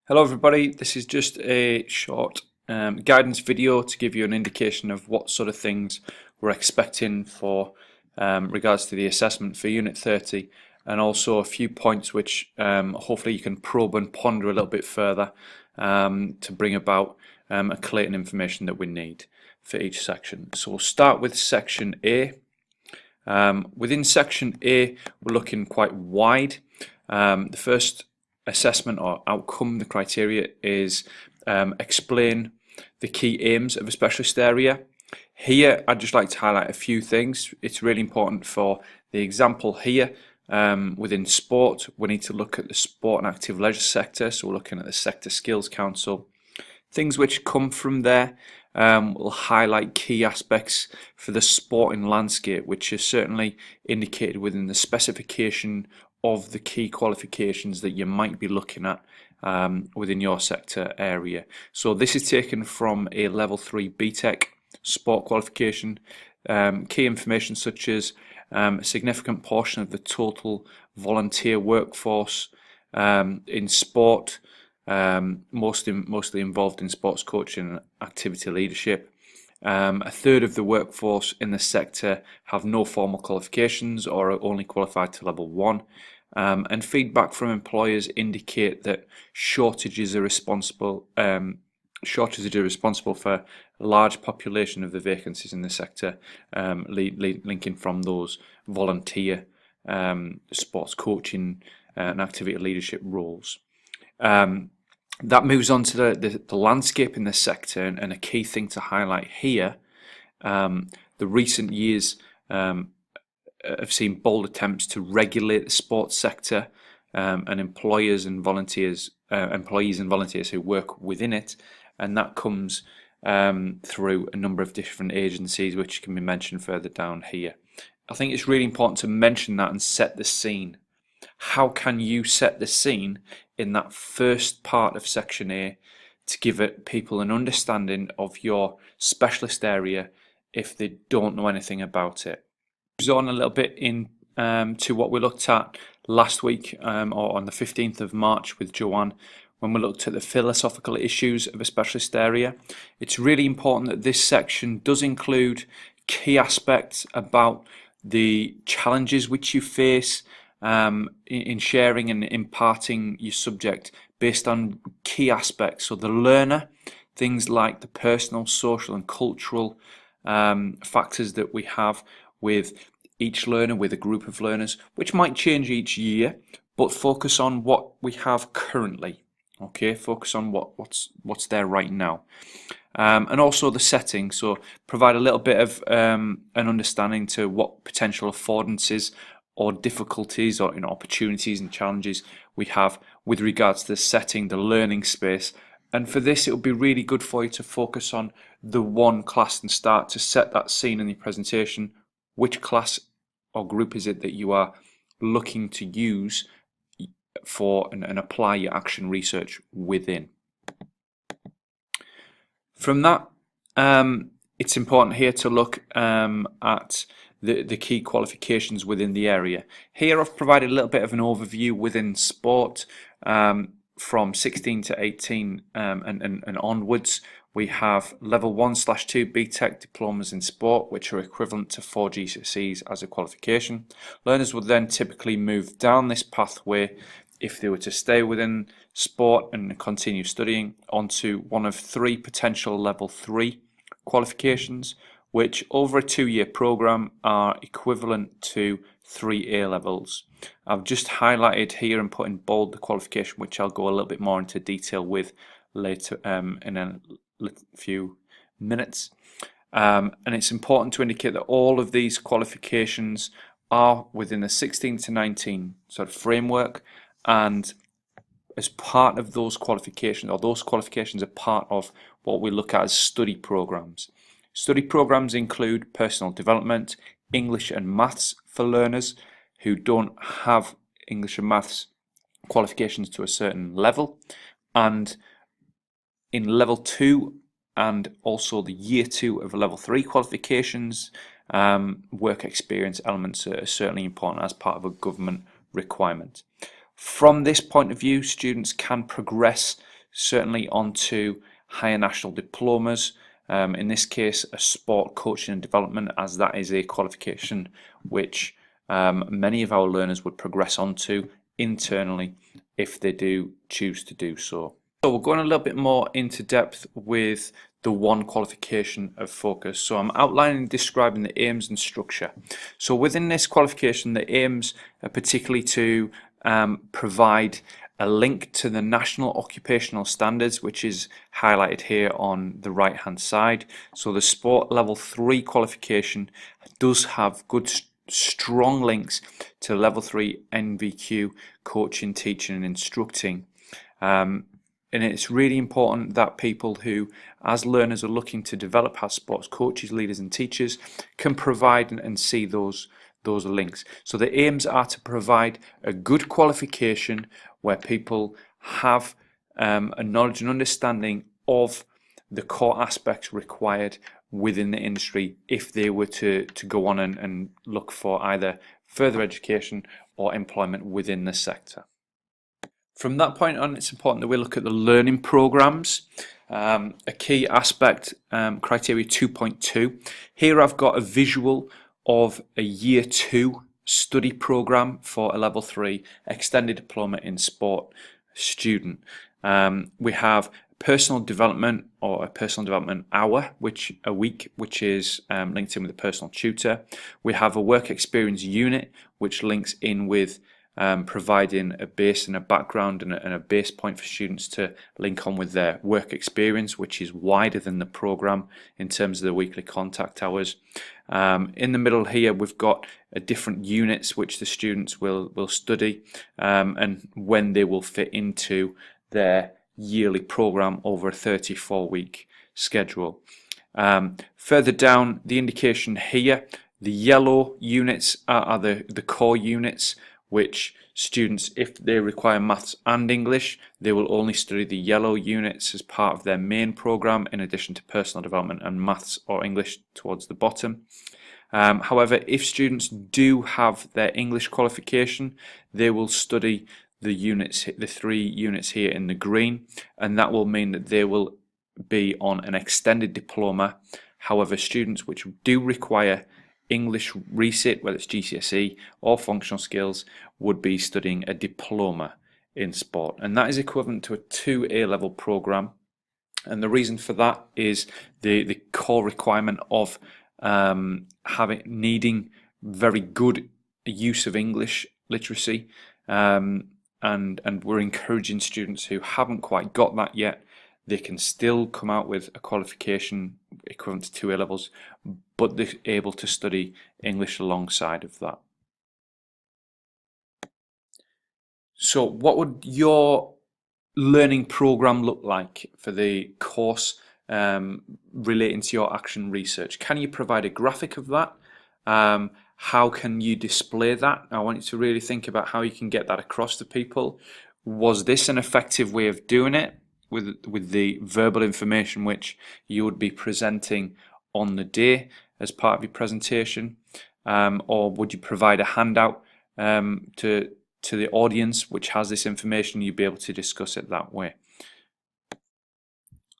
Hello everybody, this is just a short guidance video to give you an indication of what sort of things we're expecting for regards to the assessment for Unit 30, and also a few points which hopefully you can probe and ponder a little bit further to bring about collating information that we need for each section. So we'll start with Section A. Within Section A we're looking quite wide. The first assessment or outcome, the criteria is explain the key aims of a specialist area. Here I'd just like to highlight a few things. It's really important for the example here. Within sport, we need to look at the sport and active leisure sector, so we're looking at the Sector Skills Council. Things which come from there will highlight key aspects for the sporting landscape, which is certainly indicated within the specification of the key qualifications that you might be looking at within your sector area. So this is taken from a level 3 BTEC sport qualification. Key information such as a significant portion of the total volunteer workforce in sport, mostly involved in sports coaching and activity leadership. A third of the workforce in the sector have no formal qualifications or are only qualified to level 1. And feedback from employers indicate that shortages are responsible for a large population of the vacancies in the sector, linking from those volunteer sports coaching and activity leadership roles. That moves on to the landscape in the sector, and a key thing to highlight here, the recent years have seen bold attempts to regulate the sports sector, and employees and volunteers who work within it, and that comes through a number of different agencies which can be mentioned further down here. I think it's really important to mention that and set the scene. How can you set the scene in that first part of Section A to give people an understanding of your specialist area if they don't know anything about it? Moves on a little bit in to what we looked at last week, or on the 15th of March with Joanne, when we looked at the philosophical issues of a specialist area. It's really important that this section does include key aspects about the challenges which you face in sharing and imparting your subject based on key aspects. So the learner, things like the personal, social and cultural factors that we have with each learner, with a group of learners, which might change each year, but focus on what we have currently. Okay, focus on what's there right now. And also the setting, so provide a little bit of an understanding to what potential affordances or difficulties or opportunities and challenges we have with regards to the setting, the learning space. And for this, it would be really good for you to focus on the one class and start to set that scene in your presentation. Which class or group is it that you are looking to use for and apply your action research within? From that, it's important here to look at the key qualifications within the area. Here I've provided a little bit of an overview within sport, from 16 to 18 and onwards. We have level 1/2 BTEC diplomas in sport, which are equivalent to 4 GCSEs as a qualification. Learners would then typically move down this pathway, if they were to stay within sport and continue studying, onto one of 3 potential level 3 qualifications, which over a 2-year program are equivalent to 3 A levels. I've just highlighted here and put in bold the qualification, which I'll go a little bit more into detail with later in a few minutes. And it's important to indicate that all of these qualifications are within the 16 to 19 sort of framework, and as part of those qualifications, or those qualifications are part of what we look at as study programs. Study programs include personal development, English and maths for learners who don't have English and maths qualifications to a certain level, and in level 2 and also the year 2 of level 3 qualifications, work experience elements are certainly important as part of a government requirement. From this point of view, students can progress certainly onto higher national diplomas, in this case a sport coaching and development, as that is a qualification which many of our learners would progress onto internally if they do choose to do so. So we're going a little bit more into depth with the one qualification of focus. So I'm outlining and describing the aims and structure. So within this qualification, the aims are particularly to provide a link to the National Occupational Standards, which is highlighted here on the right hand side. So the Sport Level 3 qualification does have good strong links to Level 3 NVQ coaching, teaching and instructing. And it's really important that people who, as learners, are looking to develop as sports coaches, leaders and teachers, can provide and see those links. So the aims are to provide a good qualification where people have a knowledge and understanding of the core aspects required within the industry if they were to go on and look for either further education or employment within the sector. From that point on, it's important that we look at the learning programs. A key aspect, criteria 2.2. Here I've got a visual of a year 2 study program for a level 3 extended diploma in sport student. We have personal development, or a personal development hour, a week, which is linked in with a personal tutor. We have a work experience unit, which links in with providing a base and a background and a base point for students to link on with their work experience, which is wider than the program in terms of the weekly contact hours. In the middle here we've got different units which the students will study and when they will fit into their yearly program over a 34-week schedule. Further down the indication here, the yellow units are the core units, which students, if they require maths and English, they will only study the yellow units as part of their main program, in addition to personal development and maths or English towards the bottom. However, if students do have their English qualification, they will study the 3 units here in the green, and that will mean that they will be on an extended diploma. However, students which do require English resit, whether it's GCSE or functional skills, would be studying a diploma in sport, and that is equivalent to a 2 A-level program. And the reason for that is the core requirement of needing very good use of English literacy, and we're encouraging students who haven't quite got that yet. They can still come out with a qualification equivalent to 2 A-levels, but they're able to study English alongside of that. So what would your learning program look like for the course relating to your action research? Can you provide a graphic of that? How can you display that? I want you to really think about how you can get that across to people. Was this an effective way of doing it with the verbal information which you would be presenting on the day as part of your presentation, or would you provide a handout to the audience which has this information? You'd be able to discuss it that way.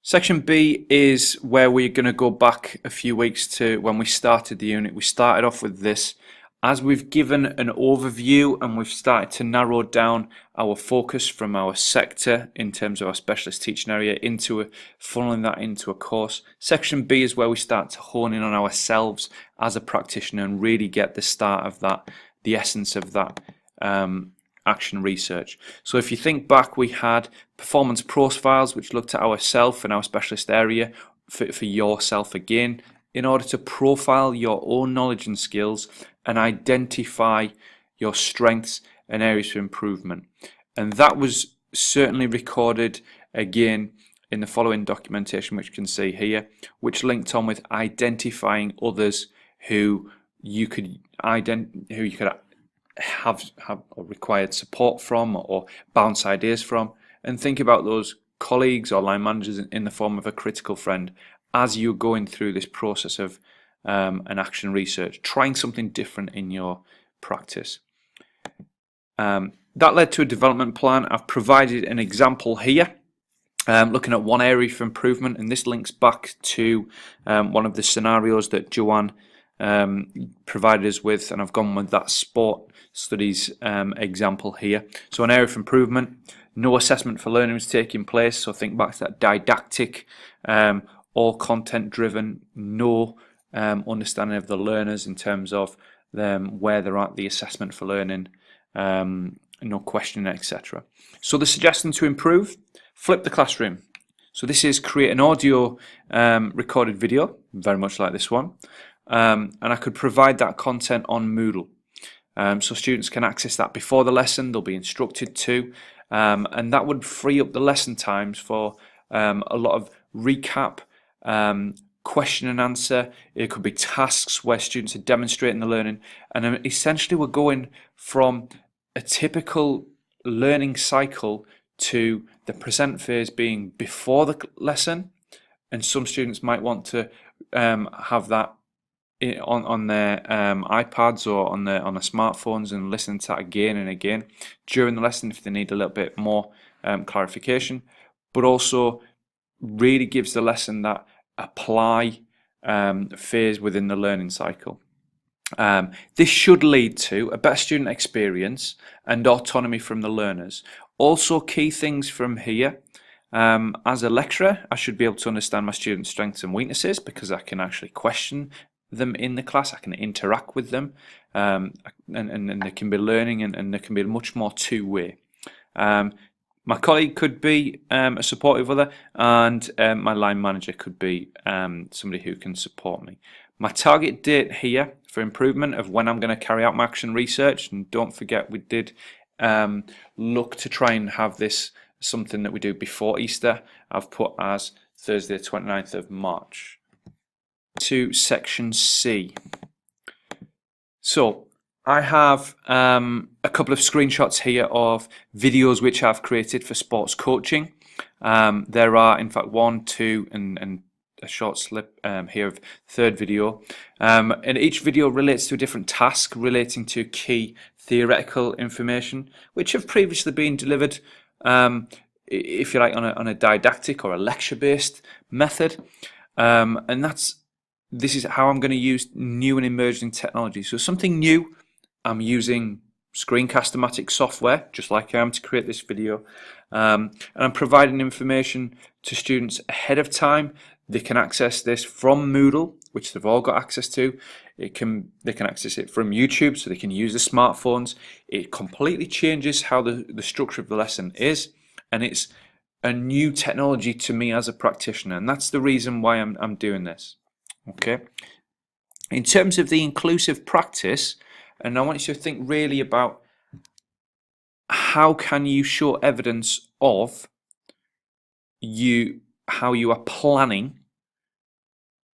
Section B is where we're going to go back a few weeks to when we started the unit. We started off with this. As we've given an overview and we've started to narrow down our focus from our sector in terms of our specialist teaching area into funneling that into a course, Section B is where we start to hone in on ourselves as a practitioner and really get the start of that, the essence of that action research. So if you think back, we had performance profiles which looked at ourselves and our specialist area for yourself again, in order to profile your own knowledge and skills and identify your strengths and areas for improvement. And that was certainly recorded again in the following documentation, which you can see here, which linked on with identifying others who you could have required support from or bounce ideas from, and think about those colleagues or line managers in the form of a critical friend as you're going through this process of an action research, trying something different in your practice. That led to a development plan. I've provided an example here looking at one area for improvement, and this links back to one of the scenarios that Joanne provided us with, and I've gone with that sport studies example here. So an area of improvement, no assessment for learning was taking place, so think back to that didactic or content driven, no understanding of the learners in terms of where they're at, the assessment for learning, no questioning, etc. So the suggestion to improve: flip the classroom. So this is create an audio recorded video, very much like this one, and I could provide that content on Moodle. So students can access that before the lesson, they'll be instructed to, and that would free up the lesson times for a lot of recap, question and answer. It could be tasks where students are demonstrating the learning, and essentially we're going from a typical learning cycle to the present phase being before the lesson, and some students might want to have that on their iPads or on their smartphones and listen to that again and again during the lesson if they need a little bit more clarification, but also really gives the lesson that apply phase within the learning cycle. This should lead to a better student experience and autonomy from the learners. Also, key things from here: as a lecturer, I should be able to understand my students' strengths and weaknesses because I can actually question them in the class, I can interact with them, and they can be learning, and there can be much more two-way. My colleague could be a supportive other, and my line manager could be somebody who can support me. My target date here for improvement of when I'm going to carry out my action research, and don't forget we did look to try and have this something that we do before Easter. I've put as Thursday the 29th of March. To section C. So I have a couple of screenshots here of videos which I've created for sports coaching. There are in fact 1, 2 and a short slip here of third video, and each video relates to a different task relating to key theoretical information which have previously been delivered, if you like, on a didactic or a lecture based method, and this is how I'm going to use new and emerging technology. So something new, I'm using Screencast-O-Matic software, just like I am to create this video, and I'm providing information to students ahead of time. They can access this from Moodle, which they've all got access to. They can access it from YouTube, so they can use the smartphones. It completely changes how the structure of the lesson is, and it's a new technology to me as a practitioner, and that's the reason why I'm doing this. Okay. In terms of the inclusive practice, and I want you to think really about how can you show evidence of how you are planning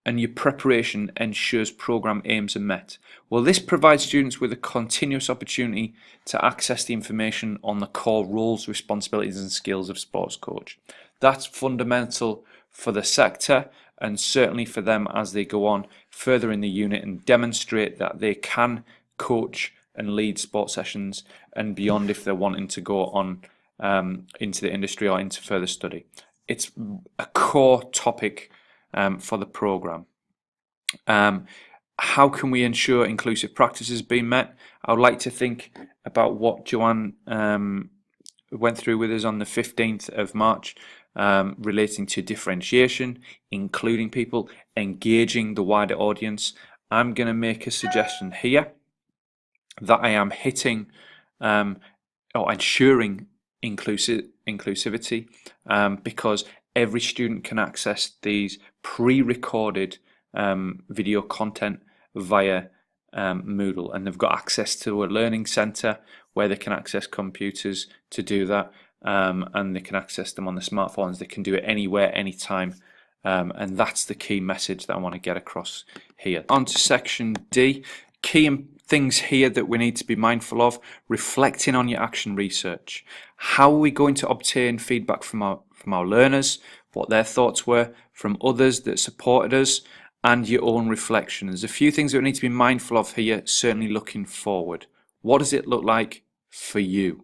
and your preparation ensures program aims are met. Well, this provides students with a continuous opportunity to access the information on the core roles, responsibilities and skills of sports coach. That's fundamental for the sector, and certainly for them as they go on further in the unit and demonstrate that they can coach and lead sports sessions and beyond if they're wanting to go on into the industry or into further study. It's a core topic for the programme. How can we ensure inclusive practices being met? I would like to think about what Joanne went through with us on the 15th of March, relating to differentiation, including people, engaging the wider audience. I'm going to make a suggestion here that I am hitting or ensuring inclusivity, because every student can access these pre-recorded video content via Moodle, and they've got access to a learning centre where they can access computers to do that, and they can access them on the smartphones. They can do it anywhere, anytime, and that's the key message that I want to get across here. On to section D. Key things here that we need to be mindful of: reflecting on your action research. How are we going to obtain feedback from our learners, what their thoughts were, from others that supported us, and your own reflection? There's a few things that we need to be mindful of here, certainly looking forward. What does it look like for you?